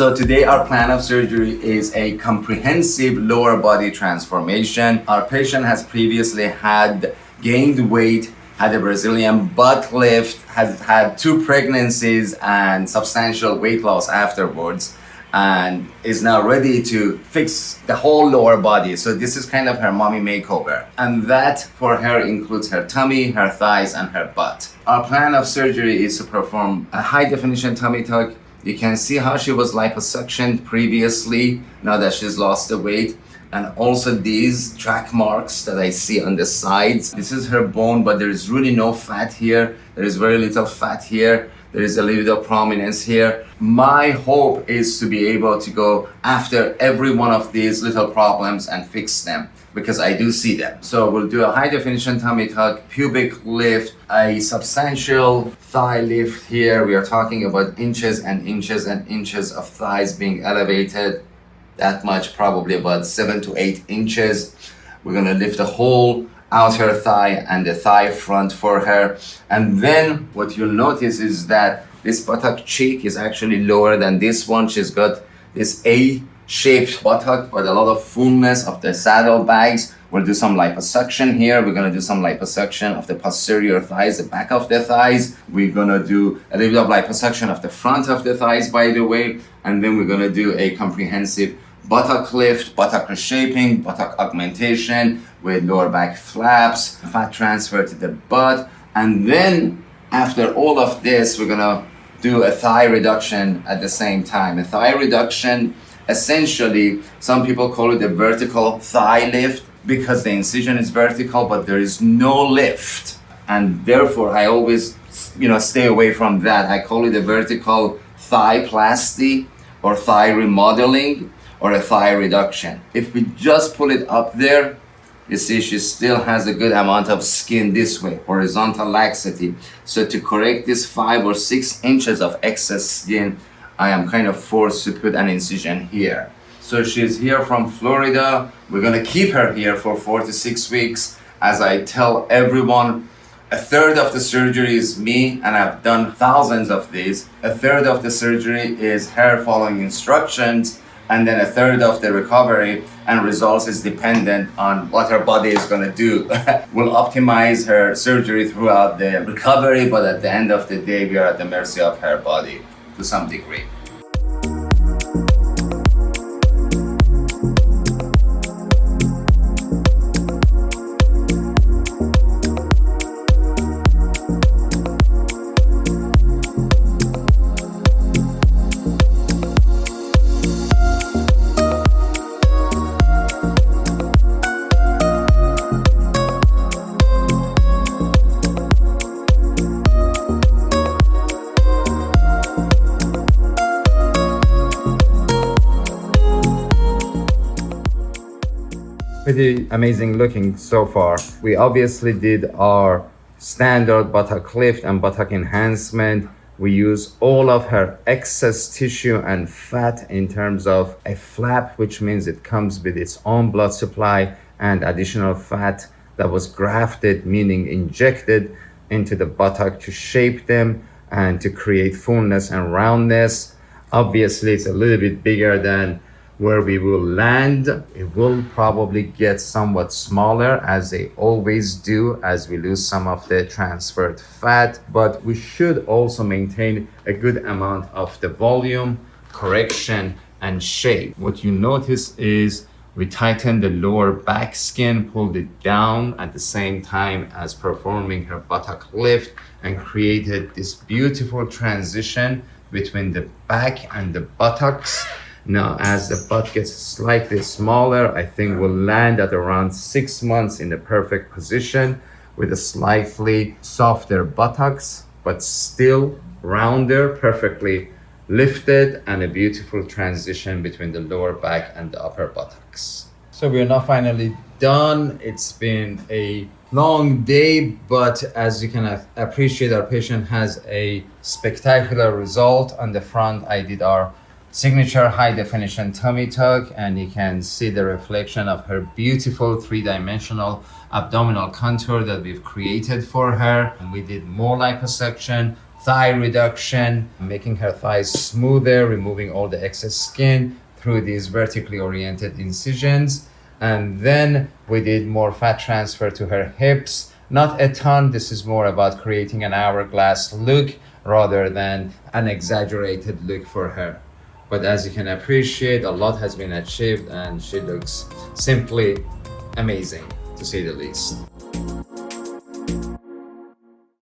So today our plan of surgery is a comprehensive lower body transformation. Our patient has previously had gained weight, had a Brazilian butt lift, has had 2 pregnancies and substantial weight loss afterwards, and is now ready to fix the whole lower body. So this is kind of her mommy makeover. And that for her includes her tummy, her thighs, and her butt. Our plan of surgery is to perform a high definition tummy tuck. You can see how she was liposuctioned previously, now that she's lost the weight. And also these track marks that I see on the sides. This is her bone, but there is really no fat here. There is very little fat here. There is a little bit of prominence here. My hope is to be able to go after every one of these little problems and fix them, because I do see them. So we'll do a high definition tummy tuck, pubic lift, a substantial thigh lift here. We are talking about inches and inches and inches of thighs being elevated. That much, probably about 7 to 8 inches. We're gonna lift the whole outer thigh and the thigh front for her. And then what you'll notice is that this buttock cheek is actually lower than this one. She's got this A-shaped buttock, but a lot of fullness of the saddle bags. We'll do some liposuction here. We're gonna do some liposuction of the posterior thighs, the back of the thighs. We're gonna do a little bit of liposuction of the front of the thighs, by the way. And then we're gonna do a comprehensive buttock lift, buttock reshaping, buttock augmentation with lower back flaps, fat transfer to the butt. And then after all of this, we're gonna do a thigh reduction at the same time. A thigh reduction, essentially, some people call it a vertical thigh lift because the incision is vertical, but there is no lift. And therefore, I always, stay away from that. I call it a vertical thigh plasty or thigh remodeling or a thigh reduction. If we just pull it up there, you see she still has a good amount of skin this way, horizontal laxity. So to correct this 5 or 6 inches of excess skin, I am kind of forced to put an incision here. So she's here from Florida. We're gonna keep her here for 4 to 6 weeks. As I tell everyone, a third of the surgery is me, and I've done thousands of these. A third of the surgery is her following instructions, and then a third of the recovery and results is dependent on what her body is gonna do. We'll optimize her surgery throughout the recovery, but at the end of the day, we are at the mercy of her body to some degree. Pretty amazing looking so far. We obviously did our standard buttock lift and buttock enhancement. We use all of her excess tissue and fat in terms of a flap, which means it comes with its own blood supply, and additional fat that was grafted, meaning injected into the buttock to shape them and to create fullness and roundness. Obviously, it's a little bit bigger than where we will land. It will probably get somewhat smaller, as they always do, as we lose some of the transferred fat, but we should also maintain a good amount of the volume, correction, and shape. What you notice is we tightened the lower back skin, pulled it down at the same time as performing her buttock lift, and created this beautiful transition between the back and the buttocks. Now, as the butt gets slightly smaller, I think we'll land at around 6 months in the perfect position with a slightly softer buttocks, but still rounder, perfectly lifted, and a beautiful transition between the lower back and the upper buttocks. So we are now finally done. It's been a long day, but as you can appreciate, our patient has a spectacular result. On the front, I did our signature high definition tummy tuck, and you can see the reflection of her beautiful 3-dimensional abdominal contour that we've created for her. And we did more liposuction, thigh reduction, making her thighs smoother, removing all the excess skin through these vertically oriented incisions. And then we did more fat transfer to her hips. Not a ton. This is more about creating an hourglass look rather than an exaggerated look for her. But as you can appreciate, a lot has been achieved and she looks simply amazing, to say the least.